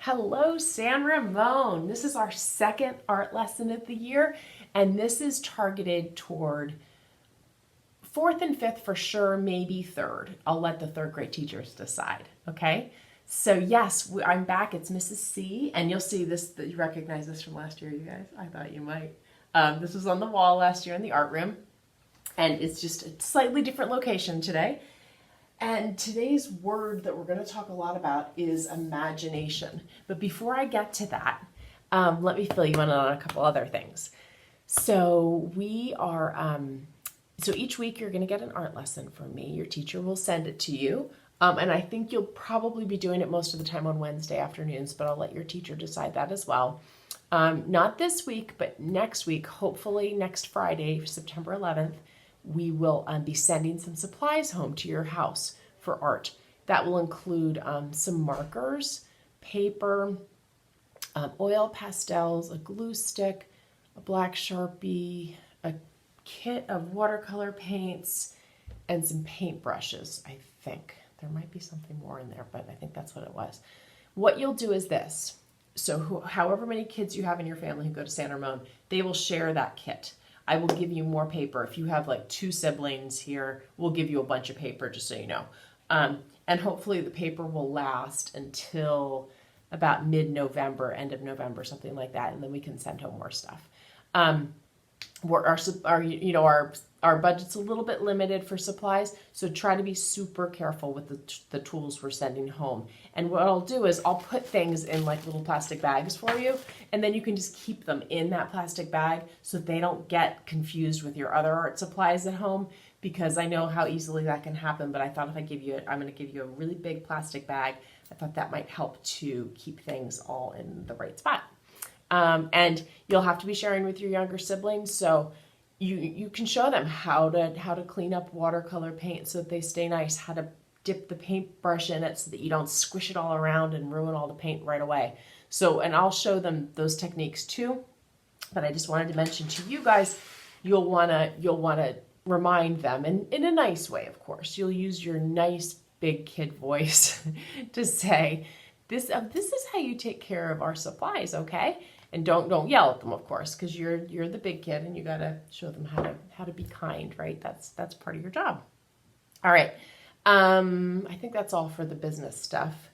Hello, San Ramon. This is our second art lesson of the year, and this is targeted toward 4th and 5th for sure, maybe 3rd. I'll let the 3rd grade teachers decide, okay? So yes, I'm back. It's Mrs. C, and you'll see this, you recognize this from last year, you guys? I thought you might. This was on the wall last year in the art room, and it's just a slightly different location today. And today's word that we're going to talk a lot about is imagination. But before I get to that, let me fill you in on a couple other things. So so each week you're going to get an art lesson from me. Your teacher will send it to you. And I think you'll probably be doing it most of the time on Wednesday afternoons, but I'll let your teacher decide that as well. Not this week, but next week, hopefully next Friday, September 11th, we will be sending some supplies home to your house for art. That will include some markers, paper, oil pastels, a glue stick, a black Sharpie, a kit of watercolor paints, and some paintbrushes, I think. There might be something more in there, but I think that's what it was. What you'll do is this. So however many kids you have in your family who go to San Ramon, they will share that kit. I will give you more paper. If you have like 2 siblings here, we'll give you a bunch of paper, just so you know. And hopefully the paper will last until about mid-November, end of November, something like that, and then we can send home more stuff. Our budget's a little bit limited for supplies, so try to be super careful with the tools we're sending home. And what I'll do is I'll put things in like little plastic bags for you, and then you can just keep them in that plastic bag so they don't get confused with your other art supplies at home, because I know how easily that can happen. But I thought if I give you I'm going to give you a really big plastic bag. I thought that might help to keep things all in the right spot. And you'll have to be sharing with your younger siblings, so you can show them how to clean up watercolor paint so that they stay nice, how to dip the paintbrush in it so that you don't squish it all around and ruin all the paint right away. So, and I'll show them those techniques too, but I just wanted to mention to you guys, you'll want to remind them, and in a nice way, of course. You'll use your nice big kid voice to say, this is how you take care of our supplies, okay? And don't yell at them, of course, because you're the big kid and you gotta show them how to be kind, right? That's part of your job. All right. I think that's all for the business stuff.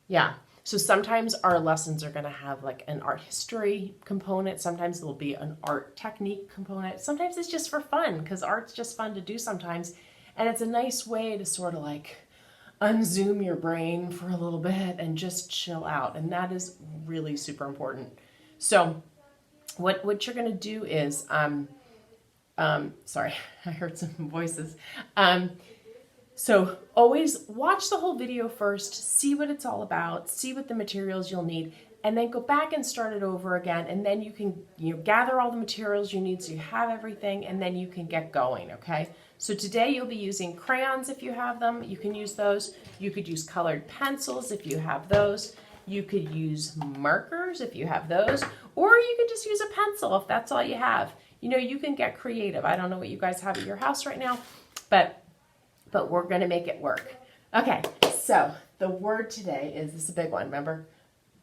Yeah. So sometimes our lessons are gonna have like an art history component. Sometimes there'll be an art technique component. Sometimes it's just for fun, because art's just fun to do sometimes. And it's a nice way to sort of like unzoom your brain for a little bit and just chill out. And that is really super important. So what you're going to do is, sorry, I heard some voices. So always watch the whole video first, see what it's all about, see what the materials you'll need, and then go back and start it over again. And then you can gather all the materials you need so you have everything, and then you can get going, okay? So today you'll be using crayons if you have them. You can use those. You could use colored pencils if you have those. You could use markers if you have those, or you can just use a pencil if that's all you have. You can get creative. I don't know what you guys have at your house right now, but we're going to make it work. Okay, so the word today this is a big one, remember?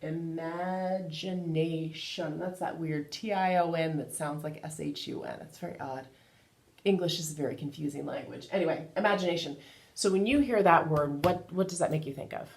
Imagination. That's that weird T-I-O-N that sounds like S-H-U-N. It's very odd. English is a very confusing language. Anyway, imagination. So when you hear that word, what does that make you think of?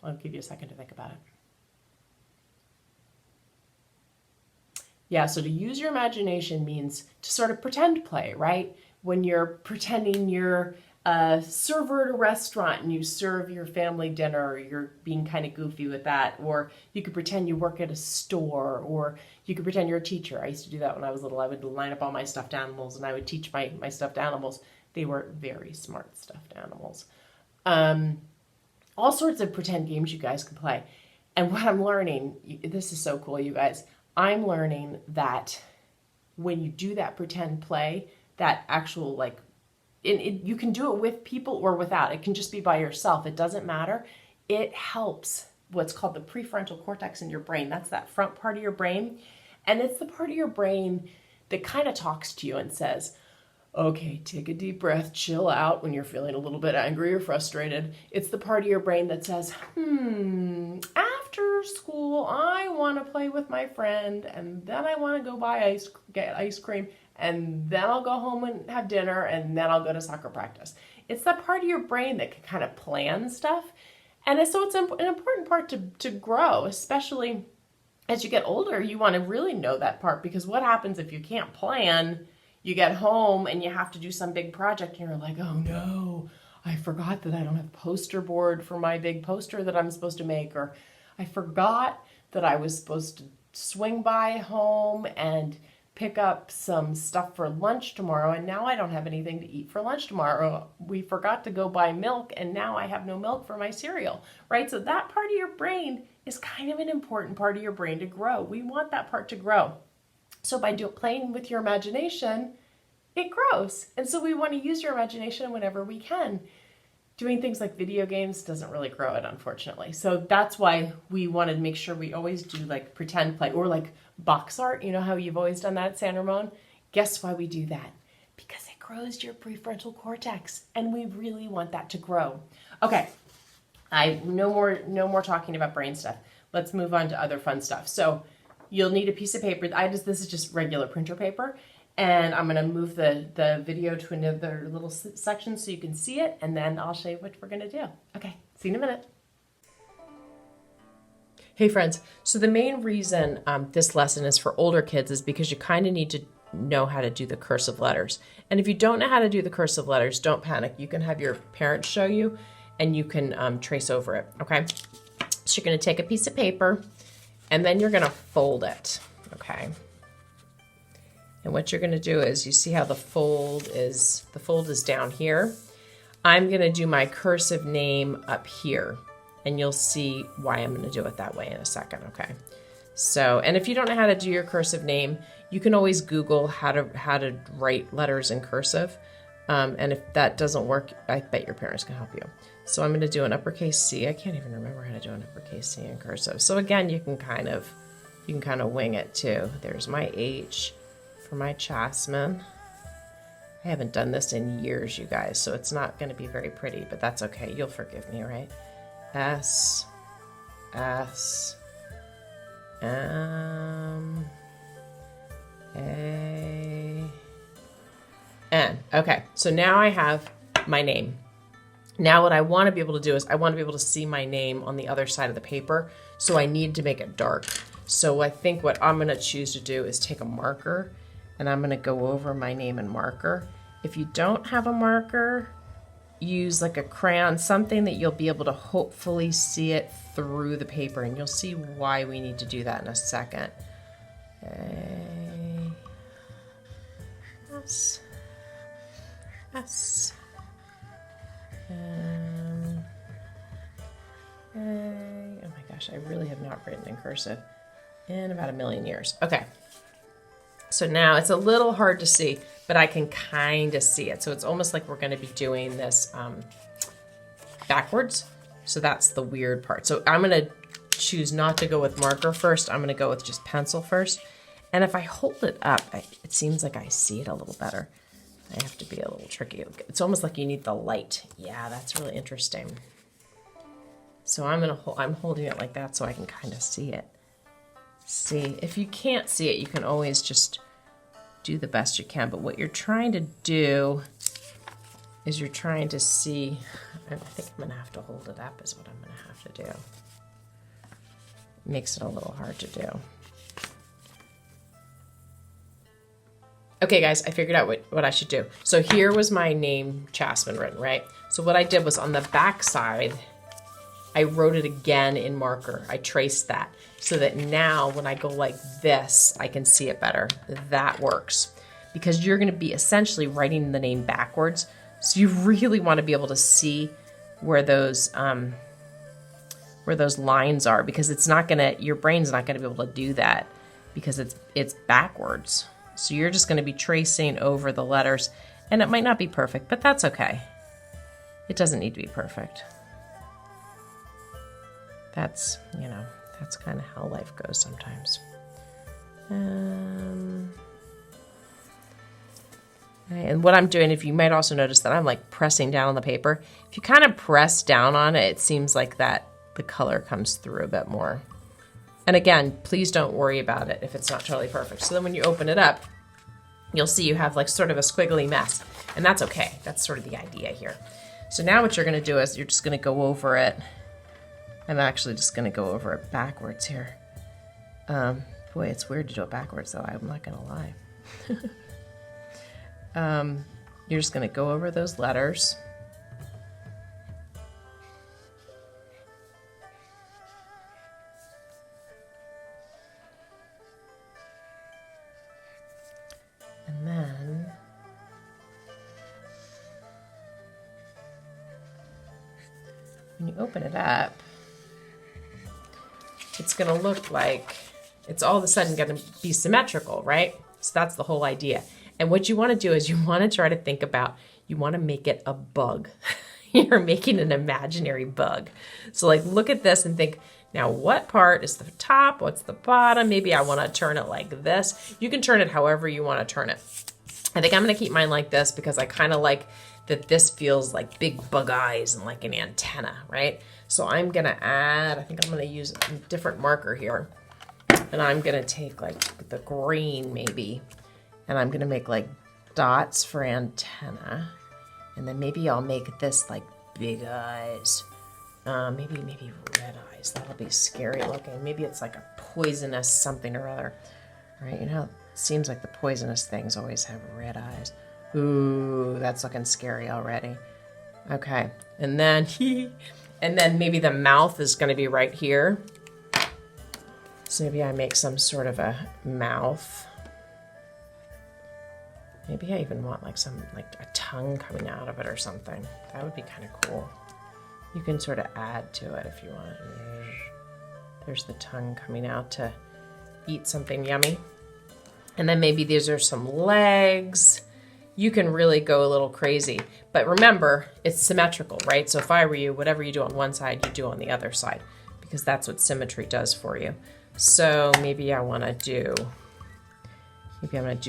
I'll give you a second to think about it. Yeah, so to use your imagination means to sort of pretend play, right? When you're pretending you're a server at a restaurant and you serve your family dinner, or you're being kind of goofy with that, or you could pretend you work at a store, or you could pretend you're a teacher. I used to do that when I was little. I would line up all my stuffed animals and I would teach my stuffed animals. They were very smart stuffed animals. All sorts of pretend games you guys can play. And what I'm learning, this is so cool, you guys, I'm learning that when you do that pretend play, that actual you can do it with people or without. It can just be by yourself. It doesn't matter. It helps what's called the prefrontal cortex in your brain. That's that front part of your brain. And it's the part of your brain that kind of talks to you and says, okay, take a deep breath, chill out when you're feeling a little bit angry or frustrated. It's the part of your brain that says, after school want to play with my friend, and then I want to go get ice cream, and then I'll go home and have dinner, and then I'll go to soccer practice. It's that part of your brain that can kind of plan stuff. And so it's an important part to grow, especially as you get older. You want to really know that part, because what happens if you can't plan? You get home and you have to do some big project and you're like, oh no, I forgot that I don't have a poster board for my big poster that I'm supposed to make, or I forgot that I was supposed to swing by home and pick up some stuff for lunch tomorrow, and now I don't have anything to eat for lunch tomorrow. We forgot to go buy milk, and now I have no milk for my cereal, right? So that part of your brain is kind of an important part of your brain to grow. We want that part to grow. So by playing with your imagination, it grows. And so we want to use your imagination whenever we can. Doing things like video games doesn't really grow it, unfortunately. So that's why we wanted to make sure we always do like pretend play, or like box art. You know how you've always done that at San Ramon? Guess why we do that? Because it grows your prefrontal cortex, and we really want that to grow. Okay, no more talking about brain stuff. Let's move on to other fun stuff. So you'll need a piece of paper. This is just regular printer paper. And I'm going to move the video to another little section so you can see it, and then I'll show you what we're going to do. Okay, see you in a minute. Hey friends, so the main reason this lesson is for older kids is because you kind of need to know how to do the cursive letters. And if you don't know how to do the cursive letters, don't panic. You can have your parents show you, and you can trace over it, okay? So you're going to take a piece of paper, and then you're going to fold it, okay? And what you're going to do is, you see how the fold is down here. I'm going to do my cursive name up here, and you'll see why I'm going to do it that way in a second, okay? So, and if you don't know how to do your cursive name, you can always Google how to write letters in cursive. And if that doesn't work, I bet your parents can help you. So I'm going to do an uppercase C. I can't even remember how to do an uppercase C in cursive. So again, you can kind of wing it too. There's my H for my Chasman. I haven't done this in years, you guys, so it's not going to be very pretty, but that's okay. You'll forgive me, right? S, S, M, A, N. Okay, so now I have my name. Now what I want to be able to do is I want to be able to see my name on the other side of the paper, so I need to make it dark. So I think what I'm going to choose to do is take a marker, and I'm going to go over my name in marker. If you don't have a marker, use like a crayon, something that you'll be able to hopefully see it through the paper, and you'll see why we need to do that in a second. A, S, S, M, A. Oh my gosh, I really have not written in cursive in about a million years. Okay. So now it's a little hard to see, but I can kind of see it. So it's almost like we're going to be doing this backwards. So that's the weird part. So I'm going to choose not to go with marker first. I'm going to go with just pencil first. And if I hold it up, it seems like I see it a little better. I have to be a little tricky. It's almost like you need the light. Yeah, that's really interesting. So I'm holding it like that so I can kind of see it. See, if you can't see it, you can always just do the best you can. But what you're trying to do is you're trying to see, I think I'm going to have to hold it up is what I'm going to have to do. Makes it a little hard to do. Okay, guys, I figured out what I should do. So here was my name, Chasman, written, right? So what I did was on the back side, I wrote it again in marker. I traced that so that now when I go like this, I can see it better. That works because you're going to be essentially writing the name backwards. So you really want to be able to see where those lines are, because your brain's not going to be able to do that because it's backwards. So you're just going to be tracing over the letters, and it might not be perfect, but that's okay. It doesn't need to be perfect. That's kind of how life goes sometimes. And what I'm doing, if you might also notice that I'm like pressing down on the paper. If you kind of press down on it, it seems like that the color comes through a bit more. And again, please don't worry about it if it's not totally perfect. So then when you open it up, you'll see you have like sort of a squiggly mess, and that's okay. That's sort of the idea here. So now what you're gonna do is you're just gonna go over it. I'm actually just gonna go over it backwards here. Boy, it's weird to do it backwards though, I'm not gonna lie. You're just gonna go over those letters. And then when you open it up, it's going to look like it's all of a sudden going to be symmetrical, right? So that's the whole idea. And what you want to do is you want to try to think about, you want to make it a bug. You're making an imaginary bug. So like look at this and think, now what part is the top? What's the bottom? Maybe I want to turn it like this. You can turn it however you want to turn it. I think I'm going to keep mine like this because I kind of like that this feels like big bug eyes and like an antenna, right? So I'm going to add, I think I'm going to use a different marker here. And I'm going to take like the green maybe, and I'm going to make like dots for antenna. And then maybe I'll make this like big eyes. Maybe red eyes. That'll be scary looking. Maybe it's like a poisonous something or other, right? You know, it seems like the poisonous things always have red eyes. Ooh, that's looking scary already. Okay, and then maybe the mouth is going to be right here. So maybe I make some sort of a mouth. Maybe I even want like a tongue coming out of it or something. That would be kind of cool. You can sort of add to it if you want. There's the tongue coming out to eat something yummy. And then maybe these are some legs. You can really go a little crazy. But remember, it's symmetrical, right? So if I were you, whatever you do on one side, you do on the other side, because that's what symmetry does for you. So maybe I'm gonna do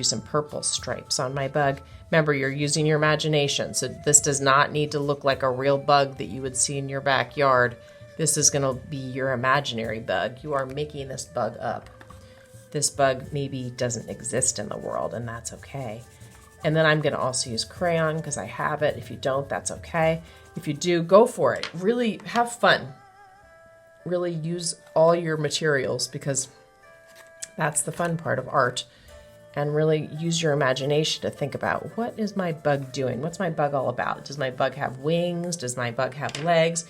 some purple stripes on my bug. Remember, you're using your imagination, so this does not need to look like a real bug that you would see in your backyard. This is gonna be your imaginary bug. You are making this bug up. This bug maybe doesn't exist in the world, and that's okay. And then I'm gonna also use crayon because I have it. If you don't, that's okay. If you do, go for it. Really have fun. Really use all your materials, because that's the fun part of art. And really use your imagination to think about, what is my bug doing? What's my bug all about? Does my bug have wings? Does my bug have legs?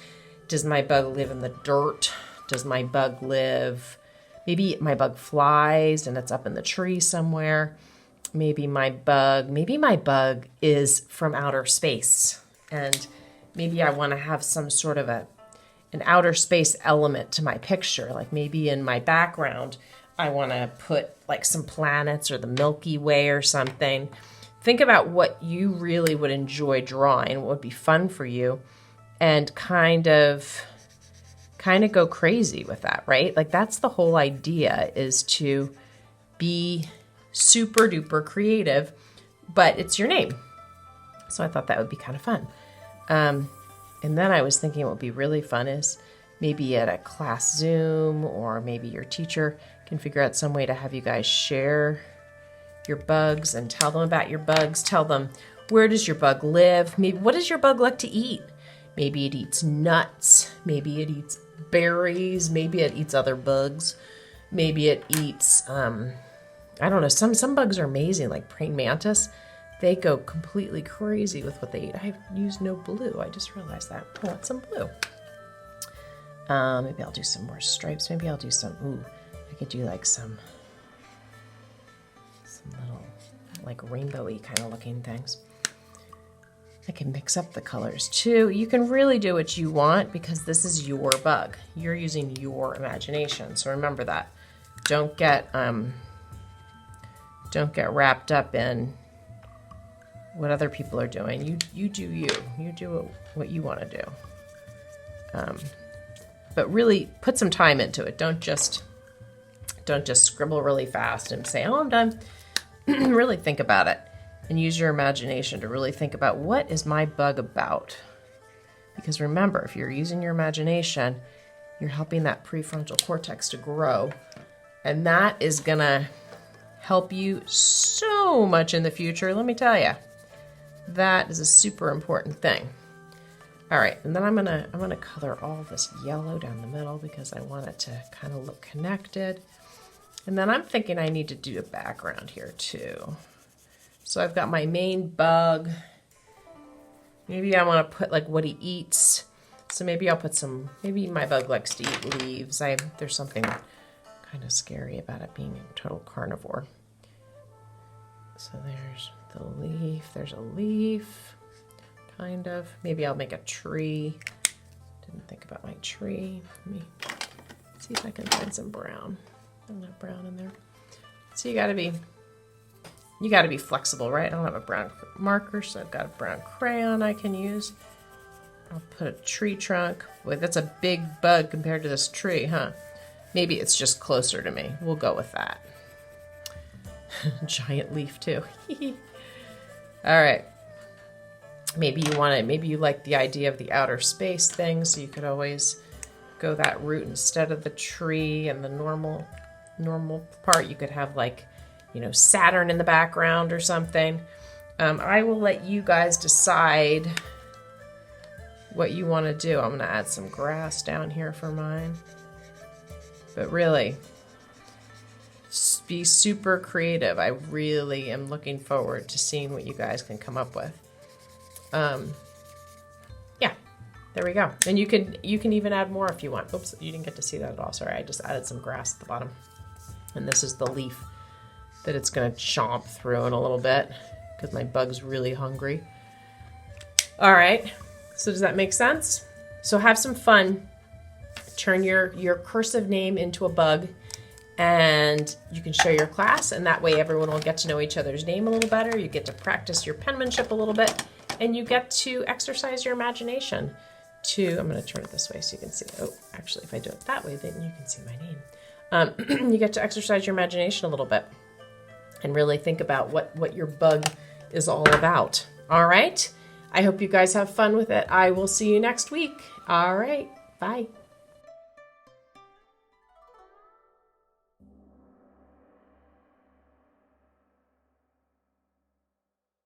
Does my bug live in the dirt? Does my bug live, maybe my bug flies and it's up in the tree somewhere. Maybe my bug is from outer space. And maybe I want to have some sort of an outer space element to my picture. Like maybe in my background, I want to put like some planets or the Milky Way or something. Think about what you really would enjoy drawing, what would be fun for you, and kind of go crazy with that, right? Like that's the whole idea, is to be super duper creative, but it's your name. So I thought that would be kind of fun. And then I was thinking what would be really fun is maybe at a class Zoom, or maybe your teacher can figure out some way to have you guys share your bugs and tell them about your bugs. Tell them, where does your bug live? Maybe what does your bug like to eat? Maybe it eats nuts. Maybe it eats berries. Maybe it eats other bugs. Maybe it eats, I don't know, some bugs are amazing, like praying mantis. They go completely crazy with what they eat. I've used no blue. I just realized that. I want some blue. Maybe I'll do some more stripes. Maybe I'll do some, I could do like some little like rainbowy kind of looking things. I can mix up the colors too. You can really do what you want, because this is your bug. You're using your imagination. So remember that. Don't get wrapped up in what other people are doing. You do you. You do what you want to do. But really put some time into it. Don't just scribble really fast and say, "Oh, I'm done." Really think about it and use your imagination to really think about, what is my bug about? Because remember, if you're using your imagination, you're helping that prefrontal cortex to grow. And that is gonna help you so much in the future, let me tell you. That is a super important thing. All right, and then I'm gonna color all this yellow down the middle because I want it to kind of look connected. And then I'm thinking I need to do a background here too. So I've got my main bug. Maybe I want to put like what he eats. So maybe I'll put some, maybe my bug likes to eat leaves. There's something kind of scary about it being a total carnivore. So there's the leaf, there's a leaf, kind of. Maybe I'll make a tree. Didn't think about my tree. Let me see if I can find some brown. I don't have brown in there. So you gotta be flexible, right? I don't have a brown marker, so I've got a brown crayon I can use. I'll put a tree trunk. Boy, that's a big bug compared to this tree, huh? Maybe it's just closer to me. We'll go with that. Giant leaf too. All right. Maybe you like the idea of the outer space thing, so you could always go that route instead of the tree and the normal part. You could have like, Saturn in the background or something. I will let you guys decide what you want to do. I'm going to add some grass down here for mine. But really, be super creative. I really am looking forward to seeing what you guys can come up with. Yeah, there we go. And you can even add more if you want. Oops, you didn't get to see that at all. Sorry, I just added some grass at the bottom. And this is the leaf that it's going to chomp through in a little bit because my bug's really hungry. All right, so does that make sense? So have some fun. Turn your cursive name into a bug, and you can show your class, and that way everyone will get to know each other's name a little better. You get to practice your penmanship a little bit, and you get to exercise your imagination I'm going to turn it this way so you can see. Oh, actually, if I do it that way, then you can see my name. You get to exercise your imagination a little bit and really think about what your bug is all about. All right? I hope you guys have fun with it. I will see you next week. All right. Bye.